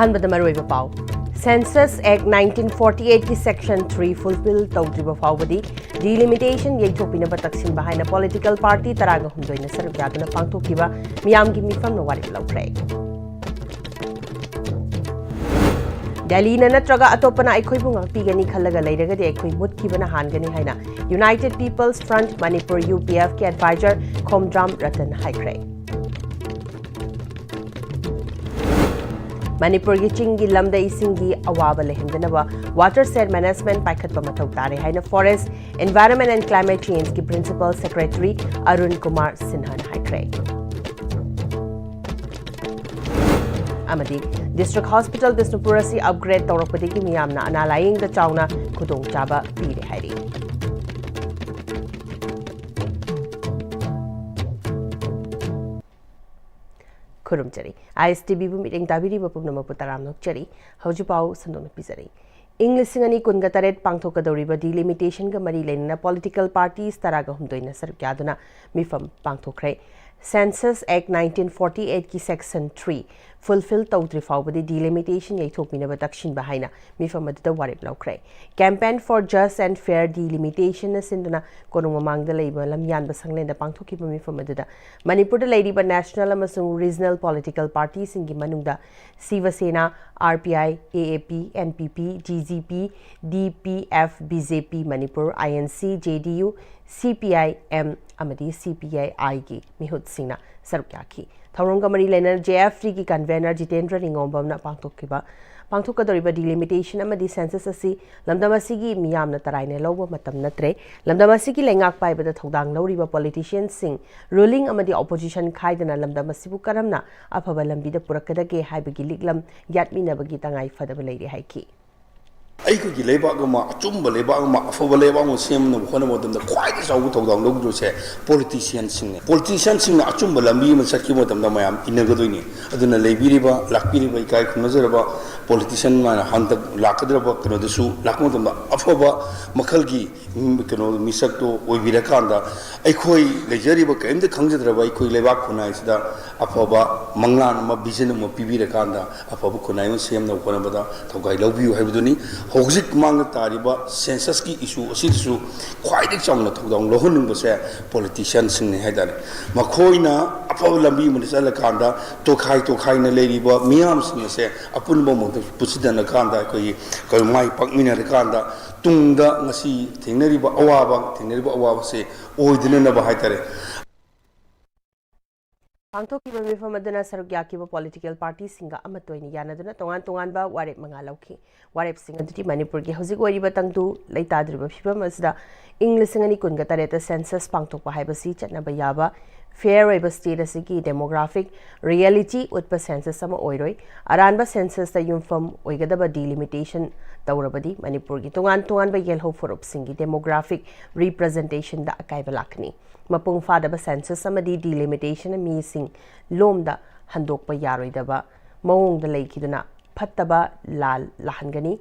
ꯑꯍꯥꯟꯕꯗ ꯃꯔꯨꯑꯣꯏꯕ ꯄꯥꯎ Census Act 1948 की Section 3 fulfill तौद्रिबा फाउबदी delimitation येथोपिनबा तक्सिनबा हाइना political party तरागा हुमदोइना सरुक यादुना पांगथोकिबा मियामगी मिफमना वारिप लौख्रे Delhi नत्रगा अतोपना अखोइबु ngakpigani khallaga leiragadi अखोइ मुतखिबना हानगनी हाइना United People's Front Manipur UPF के advisor Khomdram Ratan हाइख्रे Manipur की चिंगी लमदा इसिंगी अवाबा लेहंदनबा वाटर सेट मैनेजमेंट पाइखतबा मथौ तारे हाइना forest environment and climate change की प्रिंसिपल सेक्रेटरी अरुण कुमार सिन्हा हाइख्रे अमदी डिस्ट्रिक्ट हॉस्पिटल बिष्णुपुर से अपग्रेड तौरपदगी मियामना अनालाइंग द चाउना खुदोंग चाबा पीरे हाइरी खुरुमचरी ISTB बु मीटिंग ताबिरी बपुम पुतराम नोकचरी हौजुपाउ संदोन पिजरी इंग्लिसिंगनी कुनगतरेट पांगथोकदौरिबा delimitation गा मरी लेना political parties तरागा हुमदोइना सरक्यादुना मिफम पांगथोखरे Census Act 1948 की Section 3 fulfill तौद्रि फाउबदी delimitation येथोपिनबा तक्सिनबा हाइना मिफम अदुदा वारिप लौख्रे campaign for just and fair delimitation सिंदुना कोनुंग ममांगदा लेइबा लमयानबा संगलेंदा पांगथोकिबा मिफम अदुदा मणिपुरदा लेइबा national अमसुंग regional political parties सिंगी मनुंगदा Shiv Sena RPI AAP NPP GGP DPF BJP Manipur INC JDU CPI M amadi CPI I की मिहुत सिंगना सरुक्याखी थौरंग मरी लेनर JF3 की convener Jitendra रिंगोंबमना पांगथोकदौरिबा delimitation amadi census asi lamdam asigi miyamna taraine lawba matam natre lamdam asigi lengak paibada thodang lawriba politicians sing ruling amadi opposition khaidana lamdam asibu karamna afaba lambida purakadage haibagi liglam yatminabagi tangai fadaba leire haiki ꯑꯩꯈꯣꯏꯒꯤ ꯂꯩꯕꯥꯛ ꯑꯃ ꯑꯆꯨꯝꯕ ꯂꯩꯕꯥꯛ ꯑꯃ ꯑꯐꯕ ꯂꯩꯕꯥꯛ ꯑꯃ ꯁꯦꯝꯅꯕ ꯍꯣꯠꯅꯕ ꯃꯇꯝꯗ ꯈ꯭ꯋꯥꯏꯗꯒꯤ ꯆꯥꯎꯕ ꯊꯧꯗꯥꯡ ꯂꯧꯒꯗꯣꯏꯁꯦ ꯄꯣꯂꯤꯇꯤꯁꯤꯌꯟꯁꯤꯡꯅ ꯑꯆꯨꯝꯕ ꯂꯝꯕꯤ ꯑꯃ ꯆꯠꯈꯤꯕ ꯃꯇꯝꯗ ꯃꯌꯥꯝ ꯏꯟꯅꯒꯗꯣꯏꯅꯤ ꯑꯗꯨꯅ ꯂꯩꯕꯤꯔꯤꯕ ꯂꯥꯛꯄꯤꯔꯤꯕ ꯏꯀꯥꯏ ꯈꯨꯝꯅꯖꯔꯕ ꯄꯣꯂꯤꯇꯤꯁꯤꯌꯟ ꯃꯥꯅ ꯍꯟꯗꯛ ꯂꯥꯛꯀꯗꯧꯔꯕ ꯀꯩꯅꯣꯗꯁꯨ ꯂꯥꯛꯄ ꯃꯇꯝꯗ ꯑꯐꯕ ꯃꯈꯜꯒꯤ ꯀꯩꯅꯣ ꯃꯤꯁꯛꯇꯣ ꯑꯣꯏꯕꯤꯔꯀꯥꯟꯗ ꯑꯩꯈꯣꯏ ꯂꯩꯖꯔꯤꯕ ꯀꯔꯤꯝꯇ ꯈꯪꯖꯗ꯭ꯔꯕ ꯑꯩꯈꯣꯏ ꯂꯩꯕꯥꯛ ꯈꯨꯟꯅꯥꯏꯁꯤꯗ ꯑꯐꯕ ꯃꯪꯂꯥꯟ ꯑꯃ ꯚꯤꯖꯟ ꯑꯃ ꯄꯤꯕꯤꯔꯀꯥꯟꯗ ꯑꯐꯕ ꯈꯨꯟꯅꯥꯏ ꯑꯃ ꯁꯦꯝꯅꯕ ꯍꯣꯠꯅꯕꯗ ꯊꯧꯒꯥꯏ ꯂꯧꯕꯤꯌꯨ ꯍꯥꯏꯕꯗꯨꯅꯤ ꯍꯧꯖꯤꯛ ꯃꯥꯡꯗ ꯇꯥꯔꯤꯕ ꯁꯦꯟꯁꯁꯀꯤ ꯏꯁꯨ ꯑꯁꯤꯗꯁꯨ ꯈ꯭ꯋꯥꯏꯗꯒꯤ ꯆꯥꯎꯅ ꯊꯧꯗꯥꯡ ꯂꯧꯍꯟꯅꯤꯡꯕꯁꯦ ꯄꯣꯂꯤꯇꯤꯁꯤꯌꯟꯁꯤꯡꯅꯤ ꯍꯥꯏꯇꯥꯔꯦ ꯃꯈꯣꯏꯅ ꯑꯐꯕ ꯂꯝꯕꯤ ꯑꯃꯗ ꯆꯠꯂꯀꯥꯟꯗ ꯇꯣꯈꯥꯏꯅ ꯂꯩꯔꯤꯕ ꯃꯤꯌꯥꯝꯁꯤꯡ ꯑꯁꯦ ꯑꯄꯨꯟꯕ ꯃꯣꯠꯇ ꯄꯨꯟꯁꯤꯟꯅꯔꯀꯥꯟꯗ ꯑꯩꯈꯣꯏꯒꯤ ꯃꯥꯏ ꯄꯥꯛꯃꯤꯟꯅꯔꯀꯥꯟꯗ ꯇꯨꯡꯗ ꯉꯁꯤ ꯊꯦꯡꯅꯔꯤꯕ ꯑꯋꯥꯕꯁꯦ ꯑꯣꯏꯗꯅꯅꯕ ꯍꯥꯏꯇꯥꯔꯦ पांगथोकिबा मिफम अदुना सरुक याकिबा political party सिंगा अमतोइनी यानदुना तोंगान तोंगानबा वारेप मंगा लौखी वारेप सिंग अदुति मणिपुर की हजिक ओइरिबा तंगतु लैताद्रिबा फिबम असदा इंग्लिसिंगनी कुनगा तरेता सेंसस पांगथोकबा हाइबसी चटनबा याबा फेयर ओइबा स्टेट असकी डेमोग्राफिक रियलिटी उत्पा सेंसस अमा ओइरोइ अरानबा सेंसस ता युमफम ओइगदबा delimitation तौरबदी मणिपुर की तोंगानबा येलहो फुरुप सिंगी डेमोग्राफिक रिप्रेजेंटेशन दा अकाइबा लाखनी मपुंग फादबा सेंसस अमदी delimitation मी सिंग लोमदा हंदोकपा यारोइदबा मओंगदा लेखिदुना फत्तबा लाल लाहनगनी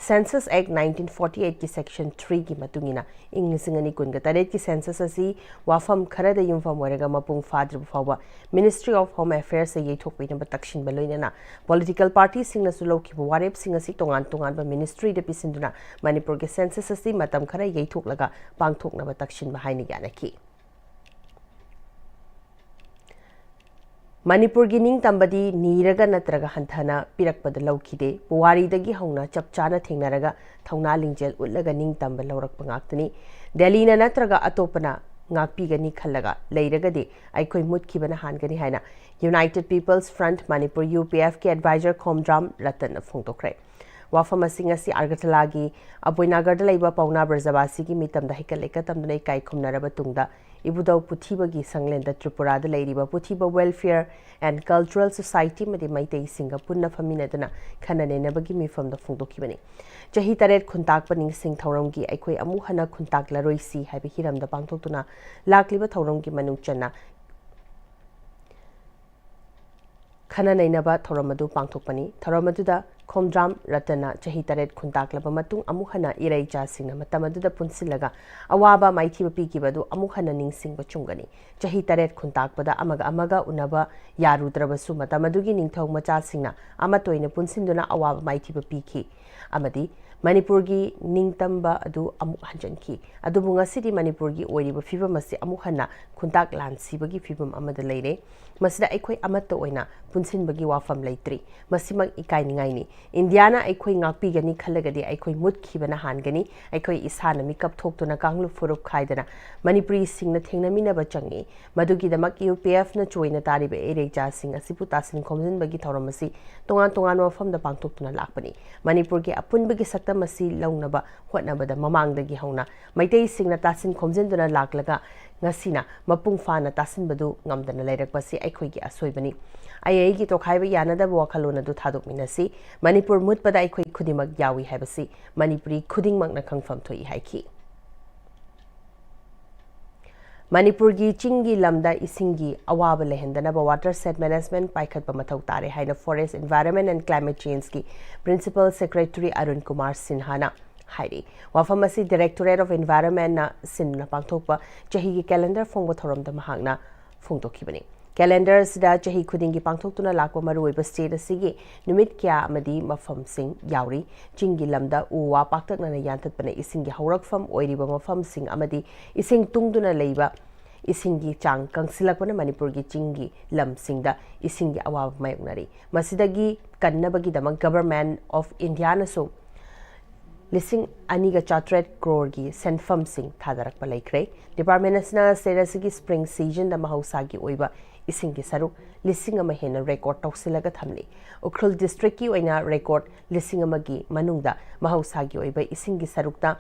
Census Act 1948 की Section 3 की मतुंगिना इंग्लिसिंगनी कुनगा तरेत की सेंसस असी वाफम खरदा युमफम ओइरगा मपुंग फाद्रिब फावबा मिनिस्ट्री ऑफ होम अफेयर्स से येथोकपिनबा तक्सिन बलोइना पॉलिटिकल पार्टी सिंगना सुलौखिबा वारेप सिंग असी तोंगान मिनिस्ट्री दे पिसिंदुना मणिपुर के सेंसस असी मतम खरा येथोकलगा पांगथोकनबा तक्सिन हाइना यानकी मणिपुर की निंग तंबदी नीरगा नत्रगा हंथना पिरकपद लौखिदे पुवारीदगी हौना चपचाना थेंगनरगा थौना लिंजेल उल्लगा निंग तंब लौरकपा ngaktani delina नत्रगा अतोपना ngakpigani khallaga leiragade aikoi mutkibana hangani haina United People's Front Manipur UPF के advisor Khomdram Ratan फोंगतोखरे वाफम असिंगसी आर्गतलागी अबोइनागरदा लेबा पौना ब्रजबासी की मितमदा हिकलेका तमदनै काई खुमनरबा तुंगदा इबुदौ पुथिबगी संगलेंदा त्रिपुरादा लेरिबा पुथिबा वेलफेयर एंड कल्चरल सोसाइटी मदि मैतै सिंगा पुन्ना फमिनदना खननेनबगी मिफमदा फोंदोखिबनी चही तरेत खुंताक पनिंग सिंग थौरंगी अखोई अमु हना खुंताक लरोइसी हाइबे हिरमदा पांगथोक्तुना लाक्लिबा थौरंगी मनुंग चन्ना khana nainaba thoramadu pangthokpani thoramaduda khomdram ratana chahi taret khuntaklaba matung amuk hana irai cha singna matamaduda punsilaga awaba maithiba pikibadu amuk hana ningsingba chungani chahi taret khuntakpada amaga unaba yarudrabasu matamadugi ningthau macha singna amatoina punsinduna awaba maithiba pikhi amadi Manipurgi ningtamba adu amuk hanjanki adubu ngasidi Manipurgi oiriba fibam asi amuk hana khuntak lansibagi fibam amada leire masida aikhoi amatta oina punsinbagi wafam leitri masimak ikai ningai ni Indiana aikhoi ngakpi gani khalagadi aikhoi mutkibana hangani aikhoi isana mikap thoktuna kanglu furup khaidana Manipuri singna thengnamina ba changi madugi damak UPF na choina tariba ereja sing asipu tasin khomjinbagi thoramasi tongan wafam da pangtoktuna lakpani Manipurgi apunbagi sakta masi launaba hotnabada mamangdagi hauna maitei singna tasin khomjinduna laklaga ngasina mapung fana tasin badu ngamdana leirakpasi aikhoigi asoibani ai gi tokhaiba yanada wakhalona du thadok minasi Manipur mutpada aikhoi khudimak yawi haibasi Manipuri khudingmakna khangfam thoi haiki Manipur gi chingi lamda isingi awaba lehendana ba water set management paikhatpa mathau tare haina forest environment and climate change ki principal secretary Arun Kumar Sinhana hairi wafamasi directorate of environment na sinna pangthokpa chahi gi calendar phongba thoramda mahangna phongtokhibani calendar sida chahi khudingi pangthoktuna lakwa maruiba state asigi numit kya amadi mafam sing yauri chingi lamda uwa paktakna yantatpana isingi haurakfam oiriba mafam sing amadi ising tungduna leiba isingi chang kangsilakpana Manipurgi chingi lam singda isingi awab mayoknari masidagi kannabagi damak government of India na so lising aniga chatret crore gi senfam sing thadarakpa laikre department asna serasigi spring season da mahausagi oiba isingi saruk lising ama hena record tausilaga thamli Ukhrul district ki oina record lising ama gi manungda mahausagi oiba isingi sarukta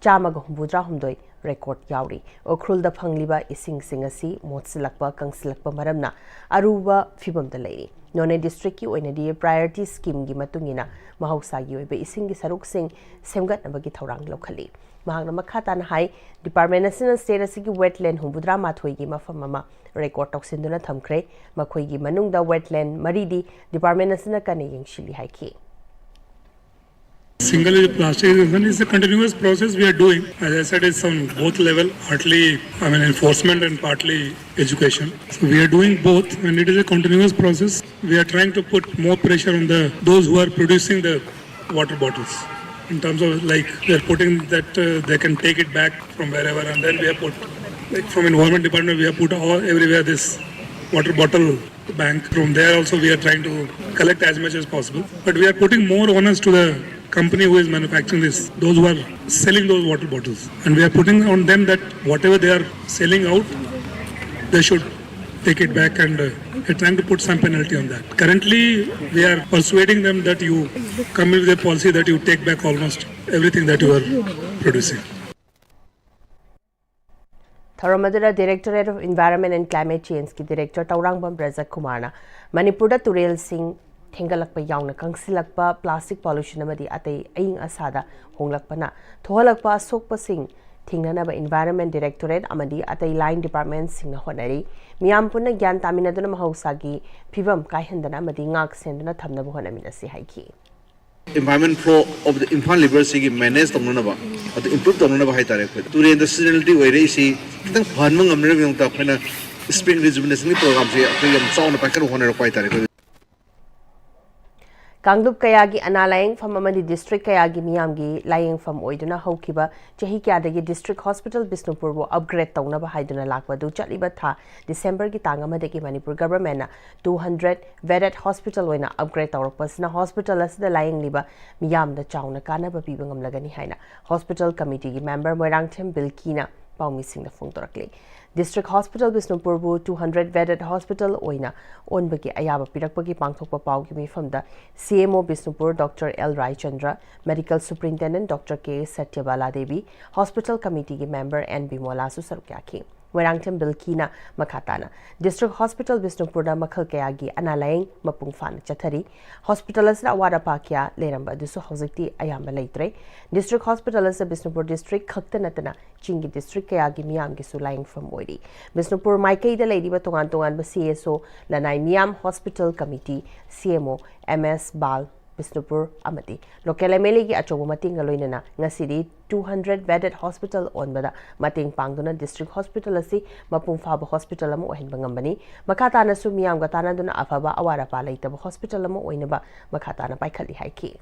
chamaga humbudra humdoi record yauri Ukhrul da phangliba ising singasi motsilakpa kangsilakpa maramna aruba fibam da leiri None district ki oina di priority scheme gi matungina mahausagi oiba isingi saruk sing semgat nabagi thorang lokhali mahangna makhata na hai department national state asigi wetland humbudra mathoi gi mafam mama record toksinduna thamkhre makhoi gi manungda wetland maridi department national kane yengshili haiki Single-use plastic is a continuous process we are doing. As I said, it's on both level, partly enforcement and partly education. So we are doing both, and it is a continuous process. We are trying to put more pressure on those who are producing the water bottles. In terms of we are putting that they can take it back from wherever, and then we have put from Environment Department we have put everywhere this water bottle bank. From there also we are trying to collect as much as possible, but we are putting more onus to the company who is manufacturing this, those who are selling those water bottles, and we are putting on them that whatever they are selling out, they should take it back, and we are trying to put some penalty on that. Currently, we are persuading them that you come with a policy that you take back almost everything that you are producing. Tharamadura Directorate of Environment and Climate Change ki Director Taurangbam Rajak Kumarna Manipurda Turel Singh Thengalakpa yauna kangsilakpa plastic pollution amadi atai aing asada honglakpana thohalakpa sokpa sing thingnanaba environment directorate amadi atai line department singna honari miyam punna gyan taminaduna mahausagi phibam kaihendana amadi ngak senduna thamnaba honaminasi haiki environment flow of the Imphal River sigi manage tongnaba atu improve tongnaba hai tare khoi ture the seasonality oire si kitang phanmang amre bi ta phena spring rejuvenation program se akai yam chauna pakar honera pai tare Kangdup kayagi analayang from amadi district kayagi miyamgi layang from oiduna haukiba chahi kyadagi district hospital Bisnupur wo upgrade tawnaba haiduna lakwa du chaliba tha December ki tangamadagi Manipur government na 200 vetted hospital oina upgrade tawrakpasna hospital asida layang liba miyamda chauna kanaba piba ngamlagani haina hospital committee gi member Moirangthem Bilkina Paumi Singh phongtorakli District Hospital Bisnupur bu 200 vetted hospital oina onbagi ayaba pirakpagi pangthokpa paugi mifamda CMO Bisnupur Dr. L. Rai Chandra, Medical Superintendent Dr. K. Satyabala Devi, Hospital Committee member N. Bimola Susarkyaki. Moirangchem Bilkina Makatana District Hospital Bisnupurda Makhal Kayagi Analaying Mapung Fan Chatari Hospital as Awara Pakya Leramba Dusu Hositi Ayamba Laitre District Hospital as Bisnupur District Kaktanatana Chingi District Kayagi Miam Gisulaying from Moiri Bisnupur Maikay the Lady Batongan Tongan CSO Lanai Miam Hospital Committee CMO MS Bal Bisnupur Amati Local MLA Achobo Mating Aloinana Ngasidi 200 bedded hospital on Bada Mating Pangduna District Hospital asi Mapung Faba Hospital Amo Hen Bangambani Makatana Sumiam Gatana Duna Afaba Awara Palaita Hospital Amo Oinaba Makatana Paikali Haiki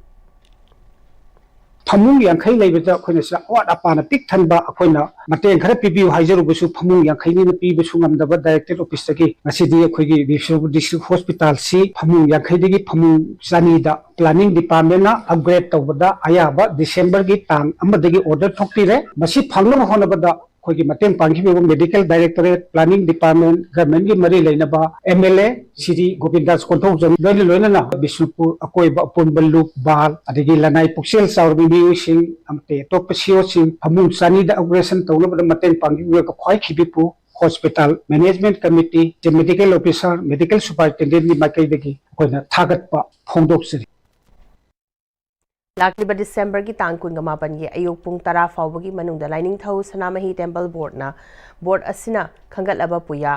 Pamung yang kai lai beza khoi na sa wat apa na tik than ba khoi na mateng khara pibiu haijaru busu pamung yang kai ni na pi busu ngam da ba director office ki ngasidi khoi gi district hospital si pamung yang kai digi pamung sani da planning department na upgrade tawda aya ba December gi tang amadagi order thokti re masi phanglo hona ba da khoi gi mateng panghi be medical directorate planning department government gi mari leina ba MLA Siri Gopindas Konthok Jom loina na Bisnupur akoi ba Punbalu Bal adigi lanai puksel saurbi sing amte top sio sing pamung sani da operation tawna ba mateng panghi be ko khoi khibipu hospital management committee the medical officer medical superintendent ni makai degi koina thagat pa phongdok siri Lakliba December ki tangkun gamapan gi ayuk pung tara fawbagi manungda lining thau Sanamahi Temple Board na board asina khangatlaba puya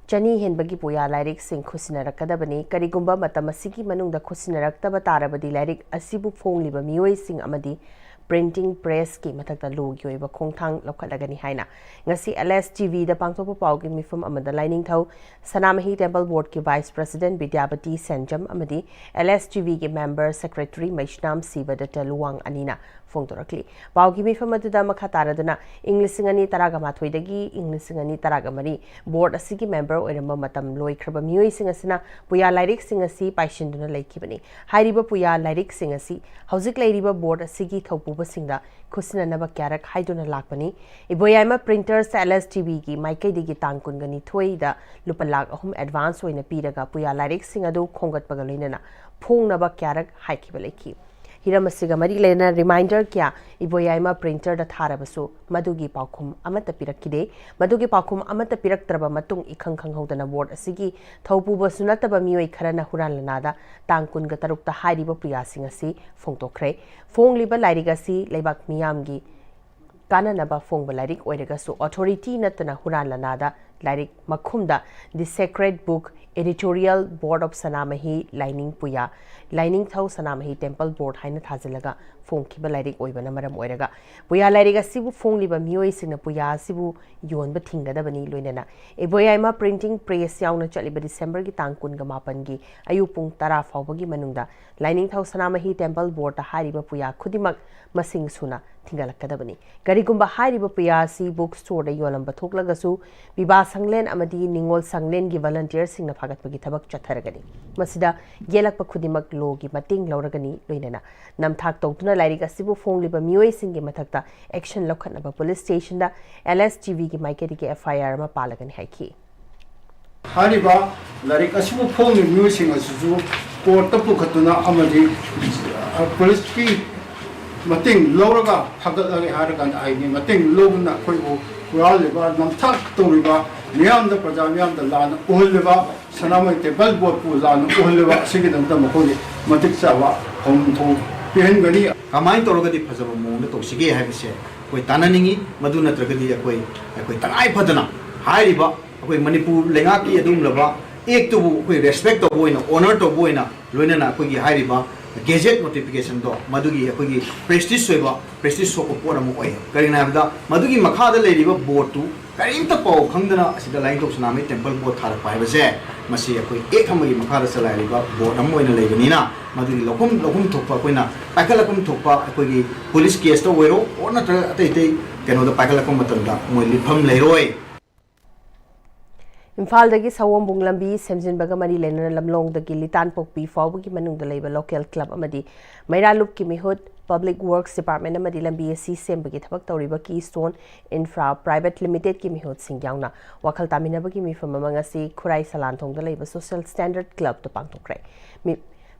chani henbagi puya lairik sing khusinarakadabani karigumba matamasigi manungda khusinarakta tarabadi lairik asibu phongliba mioi sing amadi printing press ki mathakta logi oiba khongthang lokhalagani haina ngasi LSTV da pangthopa pawgi mifum amada lining thau Sanamahi Temple Board ki Vice President Vidyapati Senjam amadi LSTV ki member secretary Maishnam Siva da Teluang Anina phongtorakli pawgi mifum aduda makhataraduna Englishingani taragamathoi dagi Englishingani taragamari board asigi member oiramba matam loikraba mioi singasina puya lairik singasi paishinduna laikibani hairiba puya lairik singasi hauzik lairiba board asigi thopu Singda Kusina Naba Karak Haiduna Lakpani, Iboyama printers LSTV ki Maikay digi tangkun gani Thoi da Lupalak ahum advance wina piraga puya lairik singado Kongat Pagalina, Pong Naba Karak Haikibaleki. Hiramasiga Mari Lena reminder kya Iboyama printer da Tharabasu, Madugi Paukum Amata Pirakide, Madugi Paukum Amata Pirak Traba Matung Ikang Hodana Ward Asigi, Taupu Basunataba Mui Karana Huran Lanada, Tangkun Gatarukta Haidiba Puyasingasi, Fongtokre, Fong Liba Lairigasi, Lebak Miyamgi, Kananaba Fong Balarik Oiregasu, Authority Natana Huran Lanada, Lairik Makumda, the Sacred Book, Editorial Board of Sanamahi, Lining Puya, Lining Thau Sanamahi Temple Board, Haina Thazilaga, Fong Kiba Lairik Oibana Maram Oirega, Puya Lairiga Sibu Fong Liba Mui Sina Puya Sibu Yon Batinga da Bani Luinana, Eboyama printing press Yauna Chaliba December Gitangkun Gamapangi, Ayupung Tara Fawbagi Manunda, Lining Thau Sanamahi Temple Board, the Hariba Puya, Kudimak Masing Suna, Tingalakadabani, Garigumba Hariba Puya, Si Bookstore, the Yolamba Toklagasu, Biba Sanglen Amadi, Ningol Sanglen, give volunteers sing the Pagat Pagitabak Chataragani, Masida, Yelak Pakudimak Logi, Mating Lauragani, Luinana, Namtak Totuna Lariga Sibu Fong Liba Mui Singi Matakta, Action Lokanaba Police Station, da LSTV Maikadi FIR Mapalagan Haiki. Hariba, Larik Asibu Fong Musing as Zoo, or Tapukatuna Amadi, Police Key. Mating Lauraga, Hagalari Haragan, I mean, Mating Logana Koibo, Raliba, Namtak Toriba, Miam the Pradamiam, the Lan, Oliva, Sanama, the Belbo Pulan, Oliva, Sigid and Damaholi, Matiksawa, Home to Pihengani. Kamai Torogadi Pazamu, the Toshigi have said, with Tananini, Maduna Tragadi, with Tanai Padana, Hariba, with Manipur, Lengaki, Dumlava, Ektu, with respect to Buena, honor to Buena, Lunana, Kugi Hariba. Gazette notification do Madugi Akugi Prestige Sweba, Prestige Sokopora Moy, Karinavda, Madugi Makada Lady Board to Karinta Po, Kangana, the line of Tsunami Temple Board Tarapai was there. Masia, Ekamagi Makada Salariba, Board Amoina Leganina, Maduri Locum Topa, Pakalacum Topa, Akugi, Police Case to Wero, or not a Tate, Cano the Pakalacum Matunda, Molipum Leroy. Imphal dagi Sawambung Lambi, Semjin Bagamari Lena Lamlong the Gilitan Pokpi, Fawbagi Manung the Labor Local Club Amadi, Maira Lup Kimihut, Public Works Department Amadi Lambi C. Sembagi Tabak Toriba Keystone Infra Private Limited Kimihut Singyangna, Wakal Taminabagi from Amangasi, Kurai Salantong the Labor Social Standard Club to Pangtokre.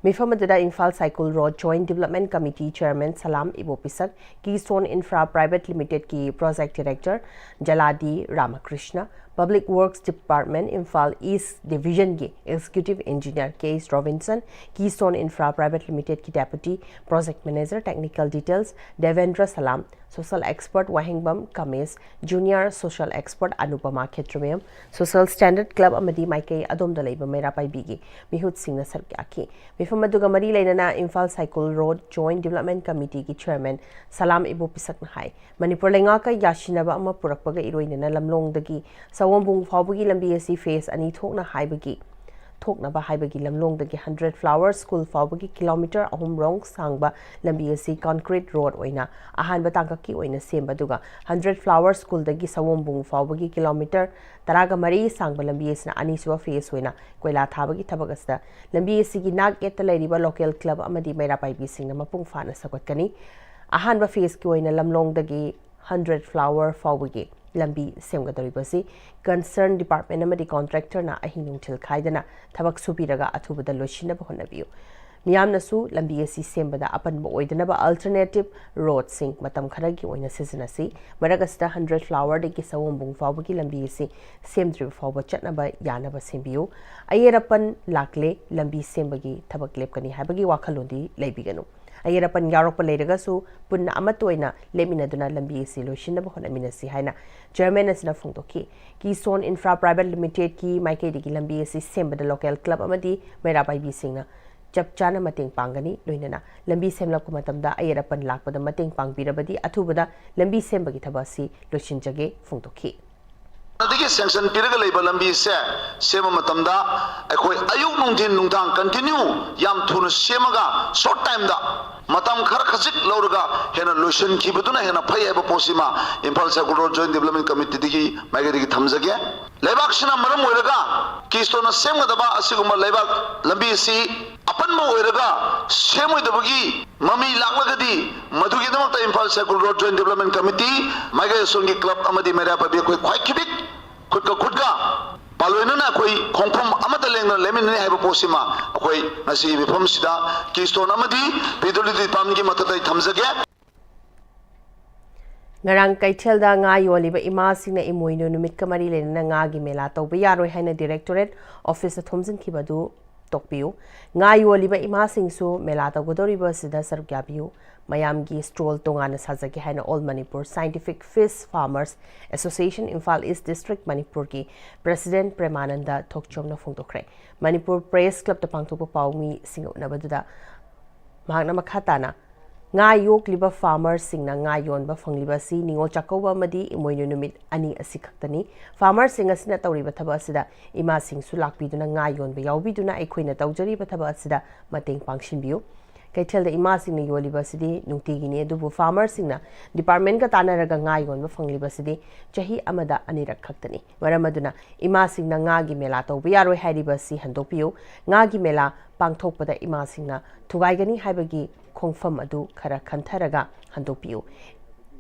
Mifam adada Imphal Cycle Road Joint Development Committee Chairman Salam Ibopisak, Keystone Infra Private Limited ki Project Director Jaladi Ramakrishna, Public Works Department Imphal East Division ki Executive Engineer Case Robinson, Keystone Infra Private Limited ki Deputy Project Manager Technical Details Devendra Salam, Social Expert Wahingbam Kamis, Junior Social Expert Anupama Khetrumem, Social Standard Club Amadi Maikei Adom Dalaiba Mera Paibigi, Mihut Singh Sarkyaki, Mifamaduga Mari Lainana Imphal Cycle Road Joint Development Committee ki Chairman Salam Ibopisak Nahai, Manipur Lengaka Yashinaba Ama Purakpaga Iroinana Lamlong Dagi, Sawambung Fawbagi Lambi Face Ani Thokna Haibagi. Thoknaba haibagi lamlong dagi 100 Flower School fawbagi kilometer ahum rong sangba lambi asi concrete road oina ahanba tangkaki oina semba duga 100 Flower School dagi sawombung fawbagi kilometer taraga mari sangba lambi asina anisuwa face oina koila thabagi thabagasta lambi asi gi nag etta leiriba local club amadi mera paibi singna mapung fana sakotkani ahanba face ki oina lamlong dagi 100 Flower fawbagi lambi semgadoribasi concern department amadi contractor na ahinung thil khaidana thabak supiraga athubada loishinaba honabiu miyamna su lambi asi sembada apanba oidanaba alternative road sing matam kharagi oina seasonasi maragasta 100 Flower de ki sawombung fawbagi lambi asi semdri fawba chatnaba yanaba sembiu ayerapan lakle lambi sembagi thabak lepkani habagi wakhalondi leibiganu Ayerapan Yarok Paleragasu, Puna Amatoina, Leminaduna Lambi Silo Shinabahon Aminasi Haina, German as Nafuntoki, Keystone Infra Private Limited Ki, Mike de Lambi Semba the local club Amadi, Merabai Bisina, Japchana Mating Pangani, Luinana, Lambi Semla Kumatamda, Ayerapan Lak, but the Mating Pang Birabadi, Atubada, Lambi Semba Gitabasi, Lushinjage, Funtoki. Adigi sanction piraga leiba lambi se sema matamda akhoi ayuk nungthin nungtang continue yam thuna semaga short time da matam khar khajik lauraga hena lotion khibuduna hena phai aba posima Imphal Cycle Road Joint Development Committee digi maigadi thamjage leibak sina maram oiraga Keystone semgadaba asiguma leibak lambi si apanma oiraga semoidabagi mami laklagadi madugi damakta Imphal Cycle Road Joint Development Committee maigai songi club amadi mera pabi khoi khwai khibik Kudga Paloina Koi, Kompom Amatalang Lemon have a posima, Koi, Nasi Mifum Sida, Keystone Amadi, Peduli Pamki Matata Tamzaga. Ngarang Kaitelda Nga Yoliba Imasina Imuino Numit Lena Ngagi Melato, Biaro Hena Directorate Office at Thomson Kibadu, Tokpio, Nga Yoliba Imasing Su, Melata Godoriba Sida Sargabiu. Mayamgi stroll tongana sajaki haina All Manipur Scientific Fish Farmers Association Imphal East District Manipur ki President Premananda Thokchomna Phongtokre Manipur Press Club ta pangthokpa pawmi singo nabaduda mahakna makhatana nga yok liba farmers singna nga yonba phangliba si ningol chakoba madi imoinu numit ani asikhaktani farmers singa sina tawriba thaba asida ima singsu lakpiduna nga yonba yawbiduna aikhoina tawjariba thaba asida mateng pangshinbiu Kaitel the Imasing University, Nutigi, Dubu Farmers Singna, Department Katana Gangayon, University, Chahi Amada Anira Kaktani, Maramaduna, Imasing Nangagi Melato, Biaro Hadibasi Handopio, Ngagi Mela, Pangtopada Imasingna, Tugaigani Habagi, Kongfam Adu, Kara Kantaraga, Handopio.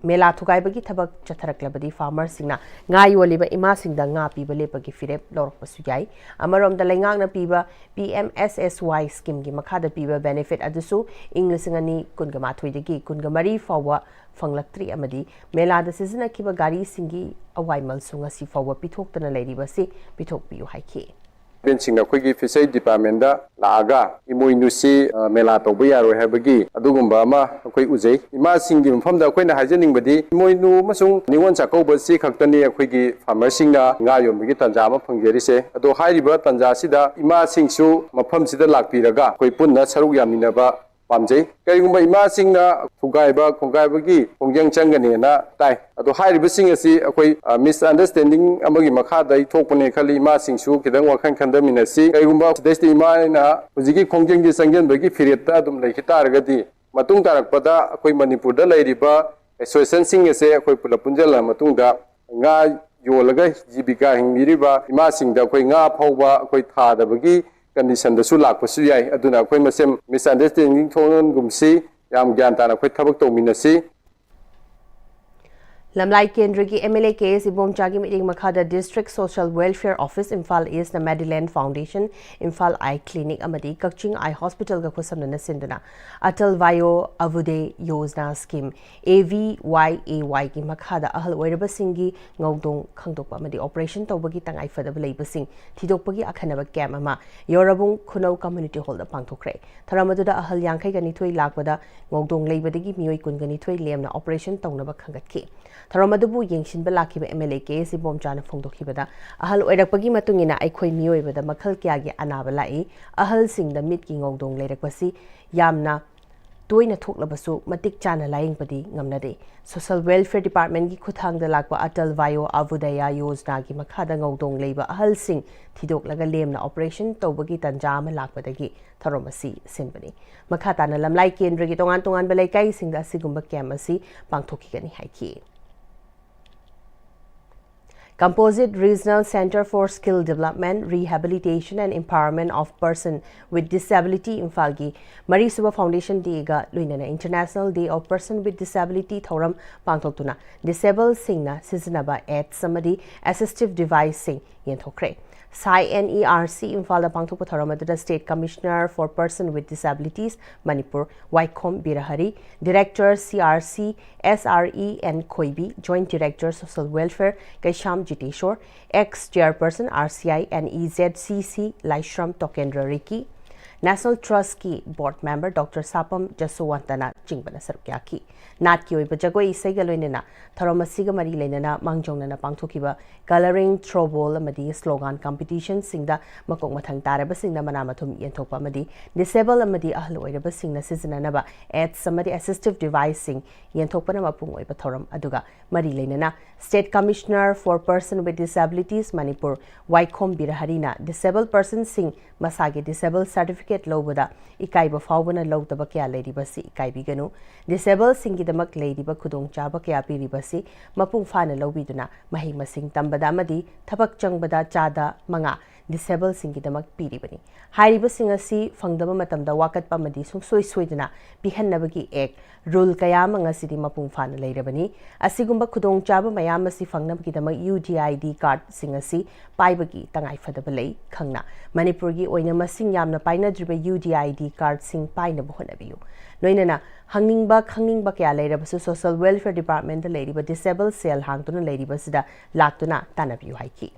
Mela Tugaibagi Tabak Chataraklabadi Farmers Singna, Ngayoliba Imasing the Nga Piba Lepagi Firep, Lord Pasuyai, Amarom the Langana Piba, Pm-Istv scheme Gimakada Piba benefit Adusu, English Ngani Kungamatwidagi, Kungamari Fawa, Fanglatri Amadi, Mela the Sizana Kiba Gari Singi, a Waimal Sungasi Fawa Pitok than a lady Basi, Pitok Piu Haiki. Singna Kwigi Fishery Department da Laga Imoinusi Melato Biaro Habagi Adugumba Ma Koi Uze Ima Singim from the Quena Hajaning Badi Moinu Masung Niwan Chako Basi Kaktani Kwigi Farmer Singa Ngayon Migi Tanjama Pungerise Ado Hariba Tanjasida Ima Singsu Mapam Sida Lakpiraga Koi Punna Saru Yaminaba Pamjay Kayumba Ima Singna Fugaiba Kongaibagi Pongjang Changanena Tai Ado Hariba Singasi Koi misunderstanding Amagi Makada Topone Kali Ima Singsu Kidan Wakan Kandaminasi Kayumba Desti Ima Uziki Kongjang Sangan Bagi Firita Dum Lakita Ragadi Matung Tarakpada Koi Manipur da Ladiba Association Singase Koi Pulapunjala Matunda Nga Yolaga Jibika Hingiriba Ima Singda Koi Nga Pova Koi Tada Bagi condition the Sulak was Suyai, Aduna Quemasem, misunderstanding Tonon Gumsi, Yam Gantana Quetabak Minasi. lamlai kendra ki MLA case ibomcha ki meeting makhada district social welfare office Imphal East na Madeline Foundation Imphal Eye Clinic amadi Kakching Eye Hospital ga khosamna na sinduna Atal Vayo Avude Yojana scheme AVYAY ki makhada ahal oiraba singi ngawdong khangdokpa amadi operation tawbagi tangai fadaba leibasing thidokpagi akhanaba camp ama yorabung khunau community hall da pangthokre tharamaduda ahal yankhai gani thoi lakbada ngawdong leibadagi mioi kun gani thoi lemna operation tawnaba khangatki Tharamadubu yengshinba lakiba MLA case ibomchana phongdokhibada ahal oirakpagi matungina aikhoi mioibada makhal kyagi anaba lai ahal singda mitki ngawdong leirakpasi yamna toina thoklabasu matik chana layingpadi ngamnade social welfare department gi khuthangda lakpa Atal Vayo Avudaya Yojana gi makhada ngawdong leiba ahal sing thidoklaga lemna operation tawbagi tanjama lakpadagi tharomasi sinbani makhatana lamlai kendra gi tongan tongan balai kai singda sigumba camasi pangthokigani haiki Composite Regional Center for Skill Development, Rehabilitation and Empowerment of Person with Disability Imphal Marisuba Foundation Day ga luinana International Day of Person with Disability thoram pangthoktuna disabled singna sizinaba at samadi assistive device sing yenthokre Sai NERC Imphal da pangthokpa thoramadada State Commissioner for Person with Disabilities Manipur Waikhom Birahari Director CRC SRE and Khoibi Joint Director Social Welfare Kaisham Jiteshwar Ex-Chairperson RCI and EZCC Laishram Tokendra Riki National Trust ki Board Member Dr. Sapam Jasowantana Jingbana Sarkyaki Nat ki oiba jagoi isai ga loinena tharomasiga mari leinana mangjongna pangthokiba coloring throwball amadi slogan competition singda makok mathang taraba singna manamathum yenthokpa amadi disable amadi ahl oiraba singna sizinanaba at samadi assistive device sing yenthokpana mapung oiba thoram aduga mari leinana State Commissioner for Person with Disabilities Manipur Waikhom Biraharina disabled person sing masage disabled certificate lobada ikaiba fawbana lawdaba kya leiribasi ikaibiganu disabled singidamak leiriba khudong chaba kya piribasi mapung fana lobiduna mahi masing tambada amadi thabak changbada chada manga disabled singidamak piribani hairiba singasi fangdaba matamda wakatpa amadi sungsoi soiduna bihannabagi ek rule kaya manga sidi mapung fana leirabani asigumba khudong chaba mayamasi fangnabagidama UDID card singasi paibagi tangai fadaba lei khangna Manipur gi oina masing yamna paina driba UDID card sing paina bohnabiyu loinana hangningba khangningba kya leirabasu social welfare department da leiriba disabled cell hangtuna leiriba sida laktuna tanabiyu haiki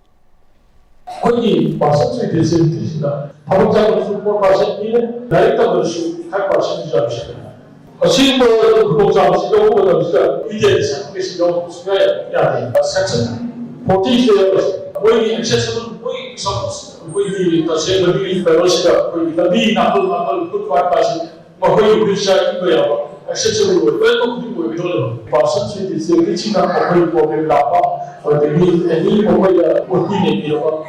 거기 마선수에 대해서 드신다. 자동차는 4%이네. 나이터는 8%이 잡으시다. 실무는 구독자 시도보다 우리가 위대한 상품의 시도 수가야 돼. 섹션 40에 거기 액세스는 거기 서포스 거기 다시 거기 배우시다. 거기 미 나도 굿와이파시 뭐 거기 우리 시작인 거야. 액세스로 왜또 그리고 왜 그러는 마선수에 대해서 그치나 거기 보면 나빠. 어디 애니 뭐야 어디에 이런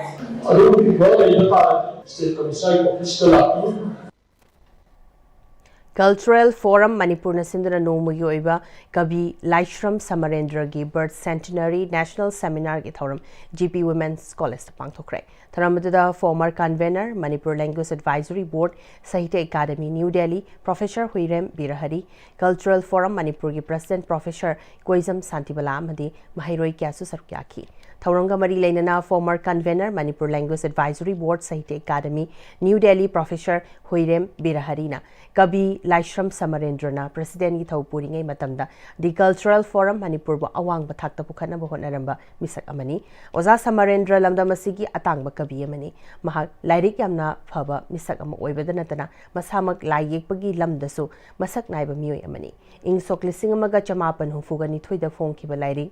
Cultural Forum Manipur na sindana nomugi oiba Kabi Laishram Samarendra gi Birth Centenary National Seminar gi thoram GP Women's College pangthokre tharamadada former convener Manipur Language Advisory Board Sahitya Academy New Delhi Professor Huirem Birahari Cultural Forum Manipur gi President Professor Koizam Santibala amadi Mahairoi Kyasu Sarkyaki Thauranga Mari Leinana former convener Manipur Language Advisory Board Sahitya Academy New Delhi Professor Huirem Biraharina Kabi Laishram Samarendrana President gi Thaupuri ngai matamda the Cultural Forum Manipur ba awang ba thakta pukhana ba honaramba misak amani Oza Samarendra lamda masigi atang ba kabi amani mahak lairik yamna phaba misak ama oibada natana masamak laiyek pagi lamdasu masak naiba mioi amani ing sok lising amaga chamapan hufuga ni thoida phone ki ba lairik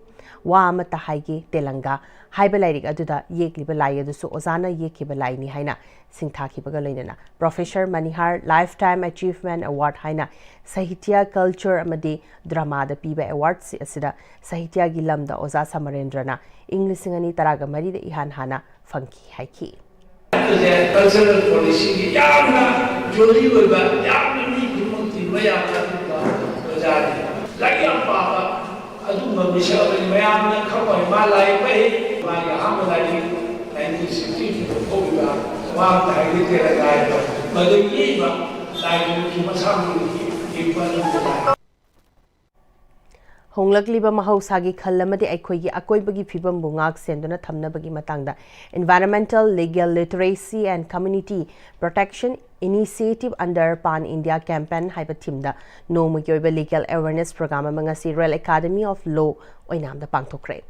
wa amata haigi telanga haiba lairik aduda yekliba lai adusu ozana yekhiba lai ni haina singthakibaga loinana Professor Manihar Lifetime Achievement Award haina Sahitya Culture amadi Drama da piba awards asida Sahitya gi lamda Oza Samarendrana English ngani taraga mari da ihan hana funky haiki cultural policy ki yamna joli oiba yamna ni gumunti mayamna ozadi lagi apa aduma misal mayamna khawai malai pai maya hamlai 1960 obiba wa dai ni tera dai madai ba dai ki masam ki Honglakliba mahausagi khalamadi aikhoigi akoibagi phibam bungak senduna thamnabagi matangda environmental legal literacy and community protection initiative under Pan India campaign haiba thimda nomugi oiba legal awareness program amangasi Royal Academy of Law oinamda pangthokre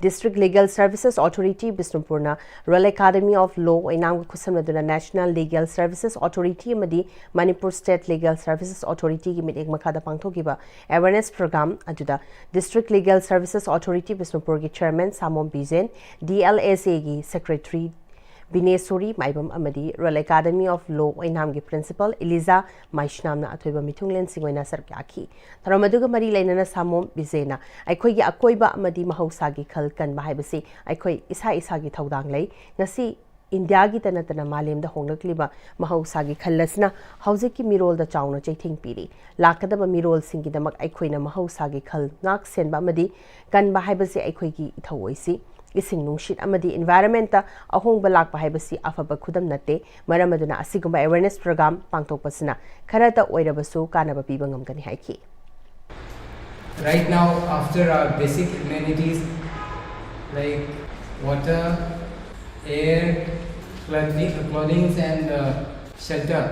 District Legal Services Authority Bisnupurna Royal Academy of Law oinamga khusamnaduna National Legal Services Authority amadi Manipur State Legal Services Authority gi meeting makhada pangthokiba awareness program ajuda District Legal Services Authority Bisnupur gi chairman Samom Bizen DLSA gi secretary Binesuri Maibam Amadi Royal Academy of Law oinam gi principal Eliza Maishnamna athoiba mithunglen singoina sarkyaki tharamaduga mari leinana Samom Bizena aikoi gi akoiba amadi mahausa gi khal kan bahaibasi aikoi isa gi thaudang lei ngasi India gi tanatana malem da honglakliba mahausa gi khallasna hauzik ki mirol da chauna chaithing piri lakadaba mirol singi damak aikoina mahausa gi khal ngak senba amadi kan bahaibasi aikoi gi ithawoisi ising nungshit amadi environment ta ahong balak bahaibasi afaba khudam nate maramaduna asigumba awareness program pangtokpasina kharata oirabasu kanaba piba ngamgani haiki Right now, after our basic amenities like water, air, clothing and shelter,